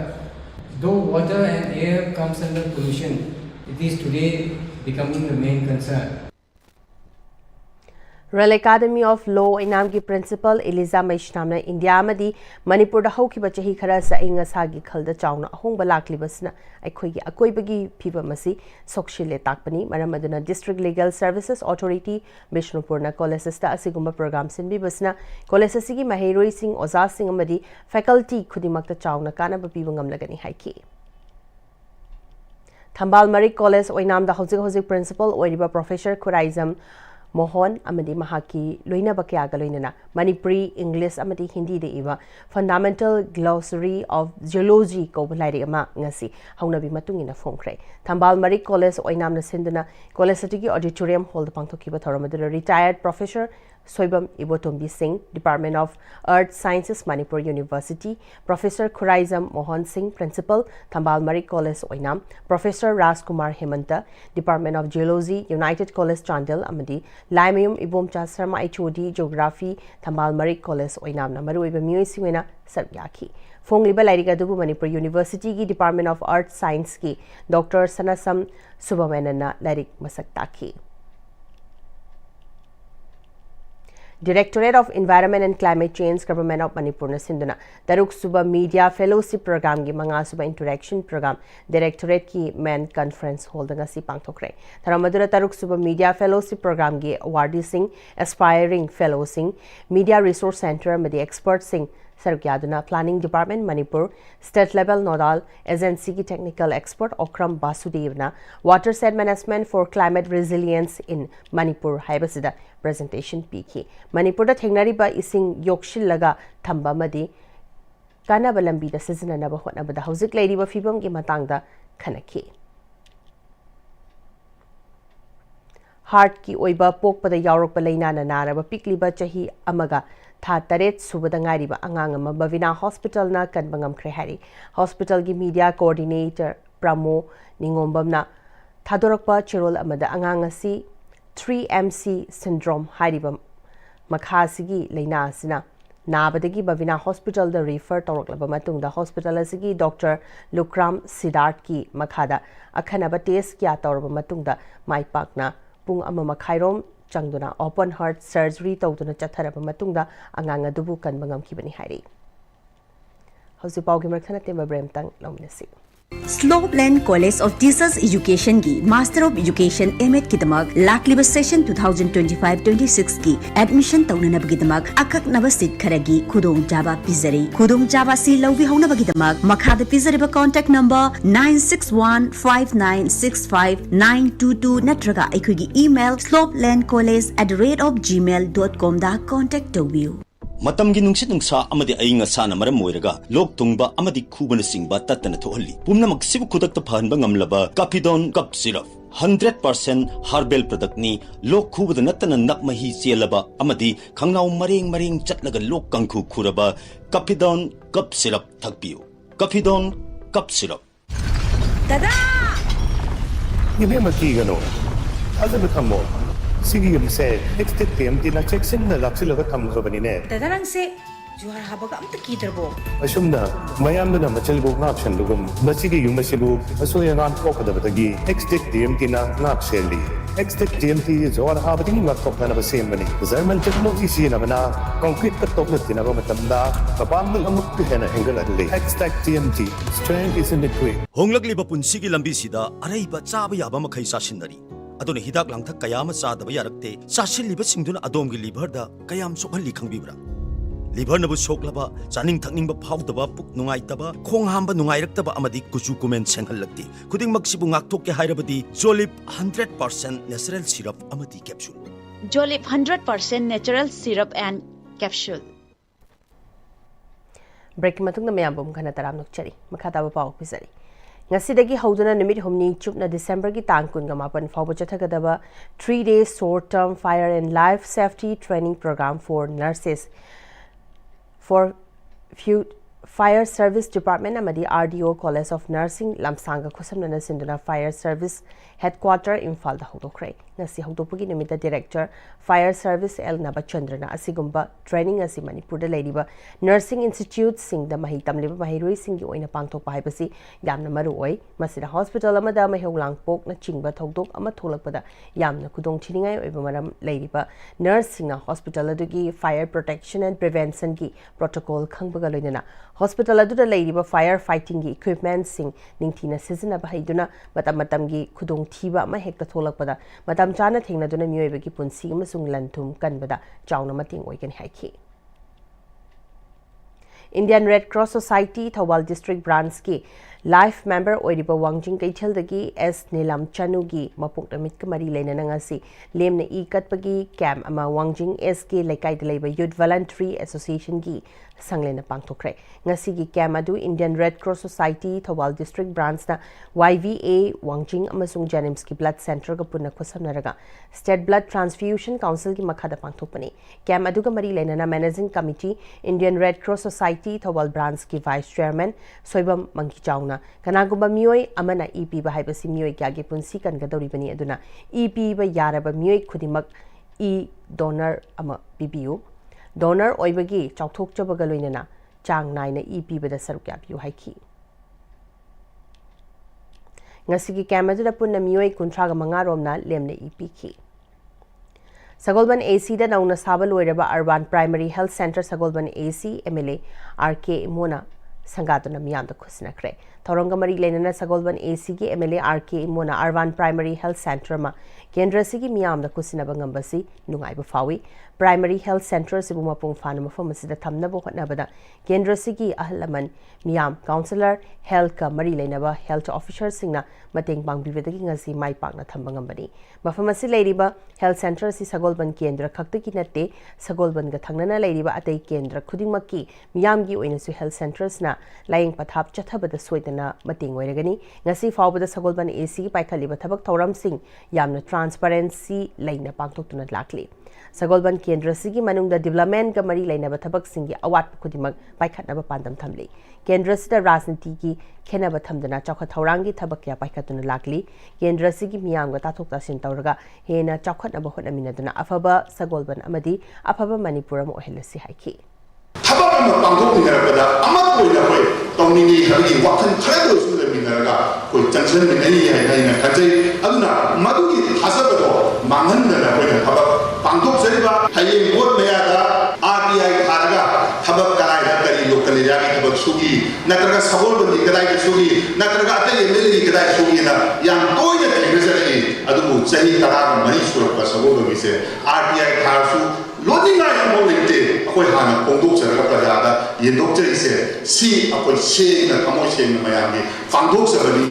though water and air comes under pollution, it is today becoming the main concern. Royal Academy of Law inam ki principal Eliza Maishnamna India amadi Manipur da haukiba chahi khara sa inga sagi khalda chauna ahong balaklibasna aikoi gi akoibagi phiba masi sokshile takpani maramaduna District Legal Services Authority Bishnupurna colleges ta asigumba program sinbi basna colleges gi maheroi sing oza sing amadi faculty khudimakta chauna kana bapiba ngamlagani haiki Thambal Marik College oinam da hojik principal oiriba Professor Khuraizam Mohon amadi mahaki loina bakya galoinana Manipuri English amadi Hindi de iba Fundamental Glossary of Geology ko balairi ama ngasi haunabi matungina phongkre Thambal Marik College oinamna sinduna college atigi auditorium hall da pangthokiba thoramadura retired Professor Soibam Ibotombi Singh, Department of Earth Sciences, Manipur University, Professor Khuraizam Mohan Singh, Principal, Thambal Marik College, Oinam, Professor Rajkumar Hemanta, Department of Geology, United College, Chandel, Amadi, Laimayum Ibomcha Sarma HOD, Geography, Thambal Marik College, Oinam, Namaru Ibamui Singwena, Sarbyaki. Fongliba Lairiga Dubu Manipur University ki Department of Earth Science ki Dr. Sanasam Subamenana Lairik Masaktaki. Directorate of Environment and Climate Change Government of Manipur na sinduna Daruk Suba Media Fellowship Program gi Manga Suba Interaction Program Directorate ki main conference hold nga si pangthokre Tharamadura Daruk Suba Media Fellowship Program gi awardee sing aspiring fellow sing Media Resource Center madi expert sing Sargyaduna Planning Department Manipur State Level Nodal Agency ki Technical Expert Okram Basudevna Water Set Management for Climate Resilience in Manipur haibasida presentation piki Manipur da thengnariba ising yokshillaga thamba madi kanaba lambi da sizinanaba hotnabada hauzik leiriba fibam gi matangda khanaki heart ki oiba pokpada yaurokpa leina na naraba pikliba chahi amaga Tha taret subada ngariba angang ama Bavina Hospital na kanbangam krehari Hospital gi media coordinator Pramo Ningombamna Thadorakpa Chirol amada angang asi 3MC syndrome haribam makhasigi leina asina nabadagi Bavina Hospital da refer tawraklaba matungda hospital asigi Dr. Lukram Siddharth ki makhada akhanaba test kya tawraba matungda maipakna pung ama makhairom Changduna open heart surgery tawduna chatharaba matungda anganga dubu kanbangam kibani hairi hausi pawgi markhana temba bremtang lawminasi Slopeland College of Teachers Education की Master of Education M.Ed की दमाग लाकलिबा session 2025-26 की admission तौननब की दमाग अकक नवसित खरगी खुदोंग जाबा पिजरी खुदोंग जाबा सी लौबी होनब की दमाग मखाद पिजरीबा कांटेक्ट नंबर 9615965922 नत्रगा अखुगी ईमेल slopelandcollege@gmail.com दा contact तौबियु Matamgi nungsit nungsa amadi ayinga sana maram moiraga lok tungba amadi khubana singba tatana thohalli pumna maksibu khudakta phanba ngamlaba Capidon cup syrup 100% herbal product ni lok khubada natana nakmahi chelaba amadi khangnau mareng chatlaga lok kangkhu khuraba Capidon cup syrup thakpiu Capidon cup syrup Tada! Gibe makigano ꯑꯗꯨꯅ ꯊꯝꯃꯣ ꯁꯤꯒꯤ ꯌꯨꯝꯁꯦ next ꯄꯤ.ꯑꯦꯝ.ꯇꯤꯅ ꯆꯦꯛꯁꯤꯟꯅ ꯂꯥꯛꯁꯤꯜꯂꯒ ꯊꯝꯈ꯭ꯔꯕꯅꯤꯅꯦ दादा नंसे जुहार हाबगा अमत कीदरबो ꯑꯁꯨꯝꯅ ꯃꯌꯥꯝꯗꯨꯅ ꯃꯆꯜꯕꯨ ꯉꯥꯛꯁꯟꯕꯒꯨꯝ ꯃꯁꯤꯒꯤ ꯌꯨꯝ ꯑꯁꯤꯕꯨ ꯑꯁꯣꯏ ꯑꯉꯥꯝ ꯊꯣꯛꯀꯗꯕꯗꯒꯤ ꯅꯦꯛꯁ ꯄꯤ.ꯑꯦꯝ.ꯇꯤꯅ ꯉꯥꯛ ꯁꯦꯜꯂꯤ ꯅꯦꯛꯁ ꯄꯤ.ꯑꯦꯝ.ꯇꯤ ꯖꯨꯍꯥꯔ ꯍꯥꯕꯗꯒꯤ ꯉꯥꯛꯊꯣꯛꯅꯅꯕ ꯁꯦꯝꯕꯅꯤ ꯖꯔꯃꯟ ꯇꯦꯛꯅꯣꯂꯣꯖꯤ ꯁꯤꯖꯤꯟꯅꯕꯅ ꯀꯪꯀ꯭ꯔꯤꯠꯀ ꯇꯣꯛꯅ ꯇꯤꯟꯅꯕ ꯃꯇꯝꯗ ꯃꯄꯥꯡꯒꯜ ꯑꯃꯨꯛꯀ ꯍꯦꯟꯅ ꯍꯦꯟꯒꯠꯍꯜꯂꯤ next PMT strength is in it week ꯍꯣꯡꯂꯛꯂꯤꯕ ꯄꯨꯟꯁꯤꯒꯤ ꯂꯝꯕꯤꯁꯤꯗ ꯑꯔꯩꯕ ꯆꯥꯕ ꯌꯥꯕ ꯃꯈꯩ ꯆꯥꯁꯤꯟꯅꯔꯤ ꯑꯗꯨꯅ ꯍꯤꯗꯥꯛ ꯂꯥꯡꯊꯛ ꯀꯌꯥ ꯑꯃ ꯆꯥꯗꯕ ꯌꯥꯔꯛꯇꯦ ꯆꯥꯁꯤꯜꯂꯤꯕꯁꯤꯡꯗꯨꯅ ꯑꯗꯣꯝꯒꯤ ꯂꯤꯚꯔꯗ ꯀꯌꯥꯝ ꯁꯣꯛꯍꯜꯂꯤ ꯈꯪꯕꯤꯕ꯭ꯔꯥ ꯂꯤꯚꯔꯅꯕꯨ ꯁꯣꯛꯂꯕ ꯆꯥꯅꯤꯡ ꯊꯛꯅꯤꯡꯕ ꯐꯥꯎꯗꯕ ꯄꯨꯛ ꯅꯨꯡꯉꯥꯏꯇꯕ ꯈꯣꯡ ꯍꯥꯝꯕ ꯅꯨꯡꯉꯥꯏꯔꯛꯇꯕ ꯑꯃꯗꯤ ꯀꯨꯆꯨ ꯀꯨꯃꯦꯟ ꯁꯦꯡꯍꯜꯂꯛꯇꯦ ꯈꯨꯗꯤꯡꯃꯛꯁꯤꯕꯨ ꯉꯥꯛꯊꯣꯛꯀꯦ ꯍꯥꯏꯔꯕꯗꯤ ꯖꯣꯂꯤꯞ 100% ꯅꯦꯆꯔꯦꯜ ꯁꯤꯔꯞ ꯑꯃꯗꯤ capsule Jolip 100% natural syrup and capsule. Break matungna mayambum khana taram nokchari makha taba paw pisari ngasidagi hauduna numit humni chupna December gi tang kun ga mapan fawba chathagadaba 3-day short term fire and life safety training program for nurses for Fire Service Department amadi RDO College of Nursing Lamsanga Khusamnana Sinduna Fire Service Headquarter Imphal da hodokre ngasi hodopagi numita Director Fire Service L Nabachandrana asigumba training asi Manipur da leidiba Nursing Institute sing da mahi tamliba mahiroi sing gi oina pangthokpa haibasi yamna maru oi masida hospital amada maheulang pok na chingba thodok ama tholakpada yamna kudong thiningai oiba maram leidiba nursing na hospital adugi fire protection and prevention gi protocol khangbaga loinana hospital aduda leiriba fire fighting gi equipment sing ningthina sizina ba haiduna matam gi khudong thiba ma hekta tholakpada matam chana thengna duna mioiba gi punsi amasung lanthum kanbada chauna mating oigani haiki Indian Red Cross Society Thawal District Branch ki life member oiriba Wangjing Kaithel dagi S Nilam Chanu gi mapuk damit ka mari leina ngasi lemna I katpagi camp ama Wangjing SK lekai delaiba Youth Voluntary Association gi sanglena pangthokre ngasi gi camp adu Indian Red Cross Society Thawal District Branch na YVA Wangjing amasung Janims ki blood center ga punna khosamnaraga State Blood Transfusion Council ki makhada pangthokpani camp adu ga mari leina na Managing Committee Indian Red Cross Society Thawal Branch ki Vice Chairman Soibam Mangki Chauna kanagumba mioi amana EP ba haibasi mioi kya ge punsi kan ga dori bani aduna EP ba yaraba mioi khudimak E donor ama BBU donor oibagi chauthok chabaga loinana chang naina EP ba da saruk ya biu haiki ngasigi camera da punna mioi kunthra ga manga romna lemna EP ki Sagolban AC da nauna sabal loiraba Urban Primary Health Center Sagolban AC MLA RK Mona Sangatuna Miyam da khusnakre Thoranga mari lenana Sagolban AC gi MLA RK Mona Urban Primary Health Center ma Kendra sigi miyam da khusina bangambasi nungai ba fawi Primary Health Center sibu mapung fana mafam asida thamna bo hotna bada Kendra sigi ahlaman miyam counselor health ka mari lenaba health officer singna mateng pangbibedagi ngasi mai pakna thambangambani mafam asi leiriba health center si Sagolban Kendra khakta ki natte Sagolban ga thangnana leiriba atei Kendra khudingmakki miyam gi oina su health centers na laying pathap chathabada soidana mateng oiragani ngasi fawbada Sagolban AC paikhaliba thabak thoram sing yamna transparency laina pangthoktuna lakli Sagolban Kendra sigi manungda development ga mari laina bathabak singi awat khudimak paikhatnaba pandam thamli Kendra sida rajniti gi khenaba thamdana chawkha thaurangi thabak ya paikhatuna lakli Kendra sigi miyam ga tathok tasin tawraga hena chawkhatnaba hotnaminaduna afaba Sagolban amadi afaba Manipur am ohelasi haiki Thabak ama pangthokminarabada amat oina hoi tawningi habigi wakhan khara dosu leminaraga koi chanchan minai haina khajai aduna madugi hasabado manghandana hoina thabak pangthok jariba hayeng bot mayada RTI tharaga thabak karai da kari local area ki thabak sugi natraga Sagolban kadai ki sugi natraga atai MLA ki kadai sugi na yang toina thengajari adubu chahi tara mari surapka Sagolban ki se RTI tharasu Lodinga mo lite akoy hana kongdok charaga prajada yendok charise si akoy sena kamoy sena mayami fangdok sarani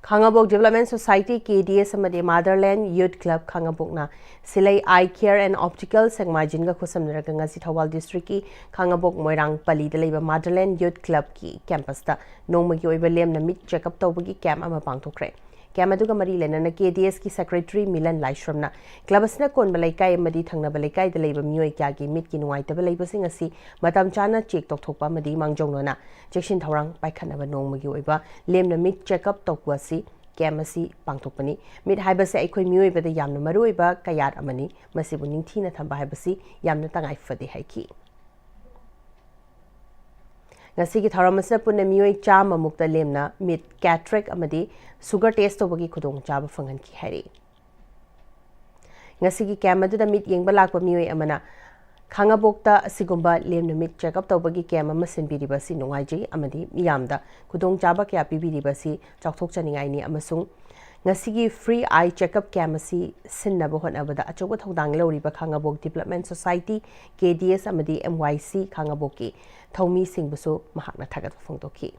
Khangabok Development Society KDS amadi Motherland Youth Club Khangabok na Silai Eye Care and Optical Sangmajin ga khusamnaraga ngasi Thawal District ki Khangabok Moirang Pali da leiba Motherland Youth Club ki campus ta nongmagi oiba lemna mit checkup tawbagi camp ama pangthokre camp aduga mari lenana KDS ki secretary Milan Laishramna clubasna kon balaikai amadi thangna balaikai da leiba mioi kya gi mit ki nuai ta balaiba sing asi matam chana check tokthokpa amadi mangjongna chekshin thawrang paikhana ba nongmagi oiba lemna mit checkup tokwa si ꯀꯦꯝ ꯑꯁꯤ ꯄꯥꯡꯊꯣꯛꯄꯅꯤ ꯃꯤꯠ ꯍꯥꯏꯕꯁꯦ ꯑꯩꯈꯣꯏ ꯃꯤꯑꯣꯏꯕꯗ ꯌꯥꯝꯅ ꯃꯔꯨꯑꯣꯏꯕ ꯀꯌꯥꯠ ꯑꯃꯅꯤ ꯃꯁꯤꯕꯨ ꯅꯤꯡꯊꯤꯅ ꯊꯝꯕ ꯍꯥꯏꯕꯁꯤ ꯌꯥꯝꯅ ꯇꯉꯥꯏ ꯐꯗꯦ ꯍꯥꯏꯈꯤ ngasi thauram asna punna mioi chama mukta lemna mit cataract amadi sugar test tobagi khudong chaba phangan ki hari ngasi gi cam adu da mit yengba lakpa mioi amana khangabokta asigumba lemna mit check up tobagi cam ama sinbiriba si nungai ji amadi miyamda khudong chaba kya pibiriba si chokthok chaningai ni amasung ngasi gi free eye check up cam asi sinna bo hon abada achoba thodang loriba khangabok development society KDS amadi MYC khangaboki thawmi singbusu mahakna thagat phongtoki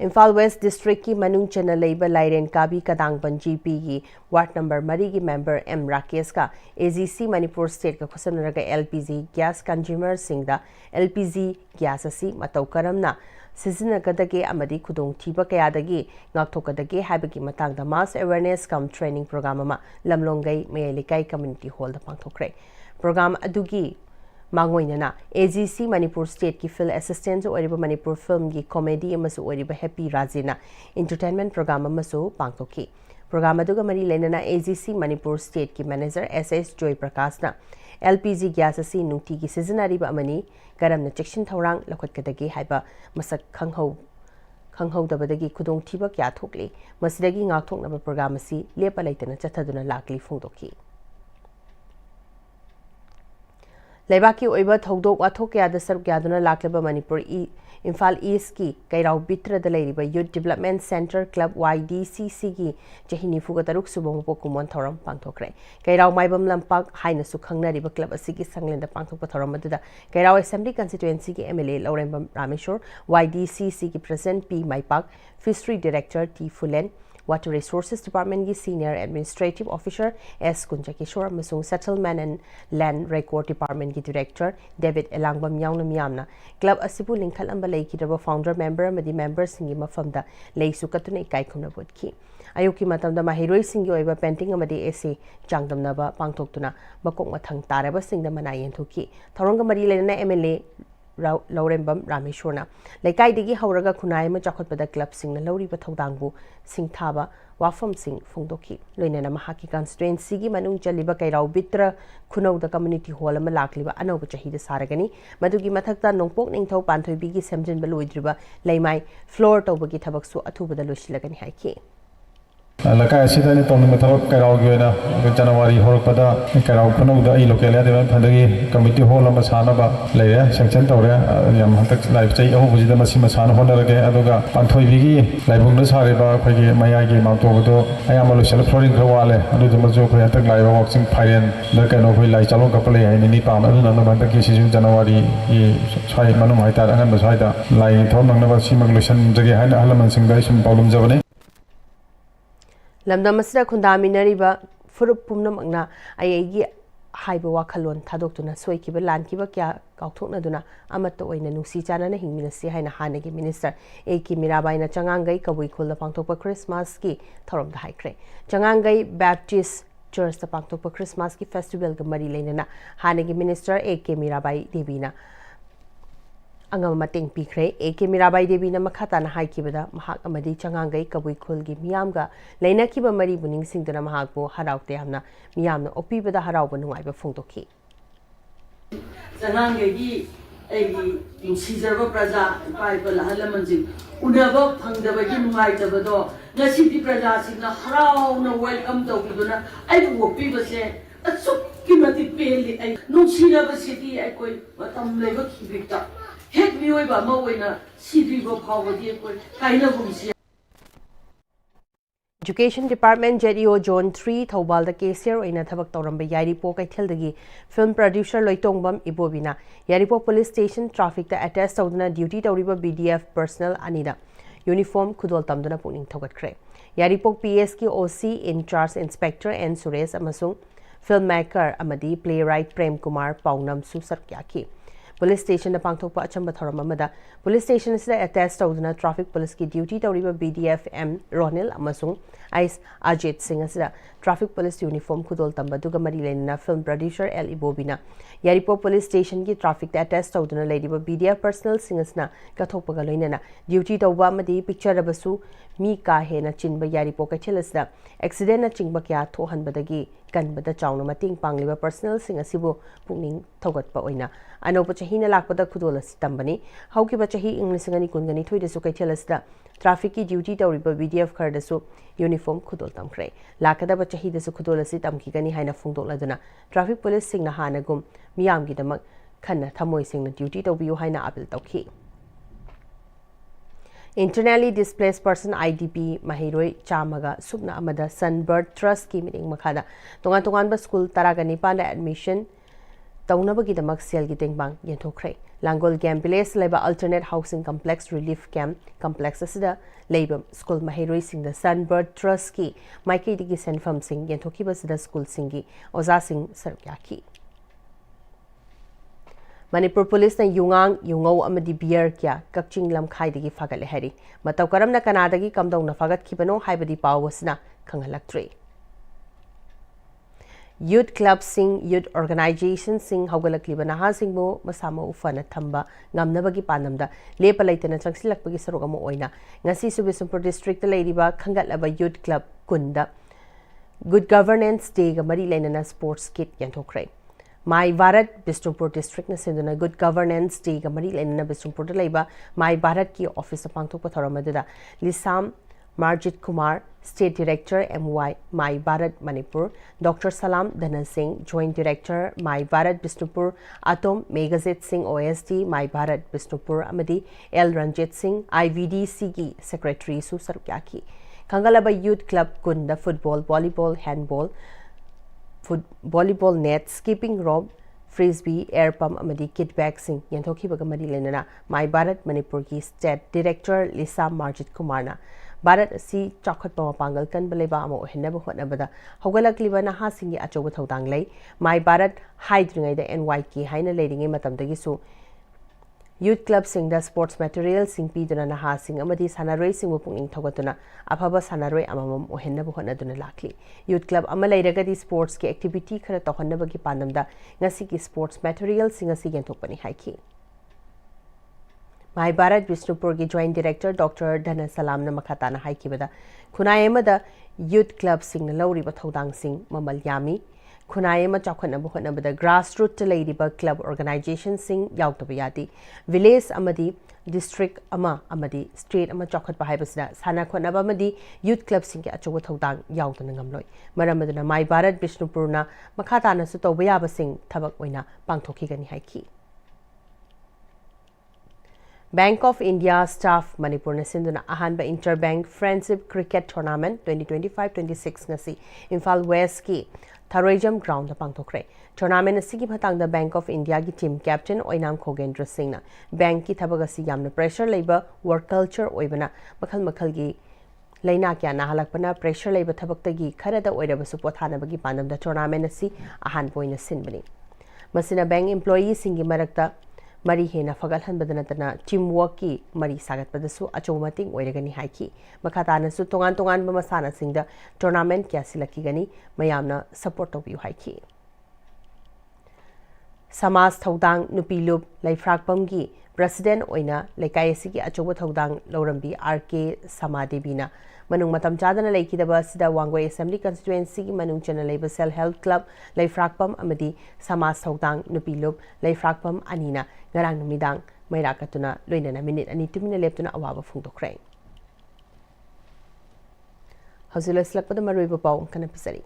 Imphal West District ki manung chana leiba lairen kabi kadang ban GP gi ward number 3 gi member M Rakesh ka AGC Manipur state ka khosanraga LPG gas consumer singda LPG gas asi matau karamna sizina kadage amadi khudong thiba kayadagi ngaktokadage habagi matangda mass awareness cum training program ama lamlongai mayalikai community hall da pangthokre program adugi Mangoinana AGC Manipur State ki Film Assistant oriba Manipur film ki comedy amasu oriba Happy Rajina entertainment program amasu pangtoki program aduga mari lenana AGC Manipur State ki manager SS Joy Prakash na LPG gas asi nungti ki seasonary ba amani garam na section thorang lokhat kadagi haiba masak khanghau dabadagi khudong thiba kya thokli masidagi ngak thokna ba program asi lepa laitana chathaduna lakli phongdoki Laibaki oiba thodok wathok kya da saruk kya duna lakleba Manipur Imphal East ki Kairau Bitra da leiriba Youth Development Center Club YDCC ki jahini fuga taruk subong pokumon thoram pangthokre Kairau maibam lampak haina su khangnariba club asigi sanglenda pangthokpa thoram aduda Kairau Assembly Constituency ki MLA Laurembam Rameshwar YDCC ki President P Maipak Fishery Director T Fulen Water Resources Department ki Senior Administrative Officer S. Kunjakishore Masung Settlement and Land Record Department ki Director David Elangbam Yauna Miyamna Club Asibu Linkhal Amba Laikidaba Founder Member Amadi Members Singi Mafamda Lei Sukatuna Ikai Khumna Bodki Ayuki Matamda Mahiroi Singi Oiba Painting Amadi Essay Changdamnaba Pangtoktuna Makok Mathang Taraba Singda Manayan Thuki Tharanga Mari Lena MLA Laurembam Rameshwarna Laikai Digi Hauraga Kunai Ma Chakotpada Club Sing na Lauri Bathodangbu Sing Thaba Wafam Sing Phongdoki Loinana Mahaki Constituency gi Manung Chaliba Kairau Bitra Khunau da Community Hall ama lakliba Anoba Chahida Saragani Madugi Mathakta Nongpok Ningthau Panthoi Bigi Semjin Baluidriba Laimai Floor Tobagi Thabaksu Athubada Losilagani Haiki Lakai asida ni tong mathawak Kairau gi na January horokpada Kairau Khunau da I local area phandagi committee hall ama sanaba leya sanction tawre yam hantak live chai ahu bujida masi masana honarage aduga panthoi bigi laibung na sareba phagi maya gi mauto bodo ayama local flooring khawale adu majo khoi hantak live watching fire da kaino khoi lai chalong kapale ai ni pam adu na bantak ki sisu January I sai manum haitar angan ba saida lai thom nang na ba simang lotion jage haina halaman sing dai sum problem jabane Lamdam asra khundaminariba furup pumnamangna ayegi haiba wakhalon thadokuna soikiba lankiba kya kauthokna duna amatta oina nungsi chana na hingminasi haina hanagi minister AK Mirabai na changangai kabui khulda pangthokpa Christmas ki thoromda haikre changangai Baptist Church da pangthokpa Christmas ki festival ga mari leinana hanagi minister AK Mirabai Devi na angam mating pikre AK Mirabai Devi na makhata na haikibada mahak amadi changangai kabui khulgi miyamga leinakiba mari buning singdana mahakbo haraukte amna miyamna opibada harauba nungaiba phongdoki changangai gi egi sizarba praja paibal halamanjing unaba phangdabagi nungaitabado ngasi di praja singna harauna welcome tawbiduna aibu opibase achuk kimati peli ai nungsina basiti ai koi matam leba khibikta Hek mioi ba mawena sidribo phawadi koi kaina bumsi Education Department JDO Zone 3 Thobal da Kesier oina thabak tawramba Yaripo Kaithildagi film producer Loitongbam Ibobina Yaripo Police Station traffic da attach tawduna duty tawriba BDF personnel anida uniform khudol tamduna puning thogatkre Yaripo PS ki OC in charge Inspector N Suresh amasung filmmaker amadi playwright Prem Kumar Paunam Susarkyaki police station पांथोप अचंब थौरम अमदा police station से attach तौदना traffic police की duty तौरीबा BDF M रोनिल अमसुंग आइस अजित सिंह असदा ट्रैफिक पुलिस यूनिफॉर्म खुदोल तंबदुगा मरी लेना फिल्म प्रोड्यूसर L इबोबिना यारिपो पुलिस स्टेशन की ट्रैफिक अटैच तौदना लेरिबा BDF पर्सनल सिंह असना कथोपगा लोइनना ड्यूटी तौबा अमदी पिक्चर अबसु मी का हेना चिनबा यारिपो कैथेल असदा एक्सीडेंट ना चिंबा क्या थोहनबदगी कनबदा चाउना मतिंग पांगलिबा पर्सनल सिंह असिबो पुनिंग थौगतपा ओइना अनोप चहीना लाकपदा खुदोल असि तंबनी हौकिबा चही इंग लिसिंग अनि कुनगनी थोइदसु कैथेल असदा ट्रैफिक की ड्यूटी तौरीबा BDF खरदसु यूनिफॉर्म खुदोल तमख्रे लाकदबा चहीदसु खुदोल असि तमखिगनी हाइना फोंदोकलदुना ट्रैफिक पुलिस सिंगना हानगुम मियामगिदमक खन्ना थमोय सिंगना ड्यूटी तौबियो हाइना अपील तौखि Internally displaced person IDP Mahiroi Chamaga Subna Amada Sunbird Trust की मीटिंग मखादा तोंगान तोंगान स्कूल तरागनी पाना एडमिशन तौनबगी दमक सेल की तेंगबांग येंथोख्रे लांगोल गेम विलेज लेबा alternate housing complex relief camp complex असिदा लेबा स्कूल महिरोई सिंह द सनबर्ड ट्रस्ट की माइकेदी की सेंफम सिंह येंथोखिबसिदा स्कूल सिंह की ओजा Singh सरक्याखी Manipur Police na yungang yungau amadi beer kya kakching lamkhaidagi fagale hari mataw karamna kanadagi kamdong na fagat khibano haibadi pawasna khangalaktre Youth Club Sing Youth Organization Sing haugalakliba naha singbo masama ufana thamba ngamnabagi panamda lepa laitana changsilakpagi sarogama oina ngasi Subisumpur District ta leiriba khangatlaba Youth Club kunda Good Governance Day ga mari lainana sports kit yanthokre My Bharat Bishnupur District na sinduna Good Governance Day ga mari lainana Bishnupur da leiba My Bharat ki office pangthokpa thoramadada Lisam Marjit Kumar State Director My Bharat Manipur Dr. Salam Dhanan Singh Joint Director My Bharat Bishnupur Atom Megazit Singh OSD My Bharat Bishnupur amadi L Ranjit Singh IVDC ki Secretary su sarukyaki Kangalaba Youth Club Kunda Football Volleyball Handball volleyball net, skipping rope, frisbee, air pump amadi kit bag sing yanthokhibaga mari lenana My Bharat Manipur ki State Director Lisa Marjit Kumarna Bharat asi chakhatpa mapangal kan baleba amo henaba hotnabada hogalakliba na ha singi achoba thodang lei My Bharat haidringai da NYK haina leiringai matamdagi su Youth Club Sing the sports material sing piduna na ha sing amadi sanaroi sing punging thogatuna afaba sanaroi amamam ohennabu honaduna lakli Youth Club amalairagadi sports ki activity khara tohannabagi panamda ngasi ki sports material sing asi genthokpani haiki My Bharat Bishnupur ki Joint Director Dr. Dhana Salam na makhatana haikibada khunayemada Youth Club Sing na lauriba thodang sing mamal yami Khunayema chakhanaba hotnabada grassroots ladiba club organization sing yautaba yadi village amadi district amadi state ama chakhatpa haibasida sana khonaba amadi youth club sing ki achoba thodang yautana ngamloi maramaduna My Bharat Bishnupur na makhatana su toba yaba sing thabak oina pangthokigani haiki Bank of India staff Manipur na sinduna ahanba interbank friendship cricket tournament 2025-26 ngasi Imphal West ki Tharoijam ground pangthokre tournament asigi bhatang da Bank of India ki team captain Oinam Khogendra Singh na bank ki thabag asi yamna pressure leiba work culture oibana makhal gi laina kya na halakpana pressure leiba thabak tagi khara da oiraba su pothana bagi pandam da tournament asi ahan poina sinbani masina bank employees singi marakta mari hena fagal han badanatana teamwork ki mari sagat padasu achomating oiragani haiki makhatana su tongan ba masana singda tournament kya silaki gani mayamna support tobiu haiki Samas thodang nupilup laifrakpam gi president oina laikai asigi achoba thodang laurambi RK Samadebina manung matam chadana laikidaba sida Wangwai Assembly constituency gi manung chana labor self help club laifrakpam amadi Samas thodang nupilup laifrakpam anina ngarang numidang mairakatuna loinana minute ani tumina leptuna awaba phungdokre Hazula slakpada maruiba paw kana pisari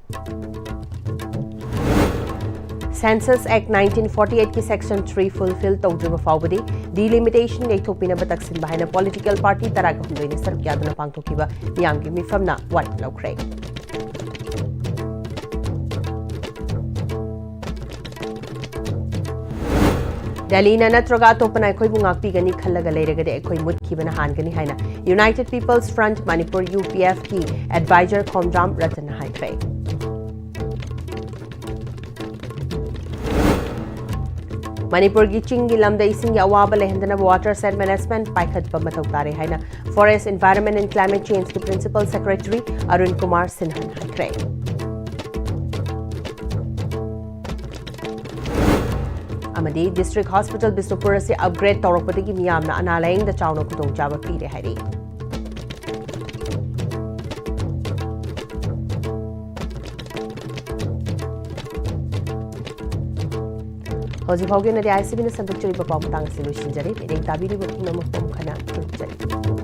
Census Act 1948 की Section 3 fulfill तौद्रिबा फाउबदी delimitation लेथोपिना बतक्सिन बाहायना political party तराग हुंदोइने सरक्यादना पांगथोकिबा मियामगी मिफमना watt लौख्रे Delhi na natroga topana khoi bunga pigani khallaga leiragade khoi mutkibana hangani haina United People's Front Manipur UPF ki advisor Khomram Ratan haikre Manipur ki chingi lamda ising ya awaba lehendana water set management paikhat pa mathau tare haina Forest Environment and Climate Change ki Principal Secretary Arun Kumar Sinhan haikre. Amadi District Hospital Bisnupur se upgrade tawrakpadagi miyamna analaying da chawna khudong chaba pire hairi. Hoji Hogan na ICB na sandok chari pa pamutang silushin jari, pinag tabi ni Wakina Mapom Kana Chari.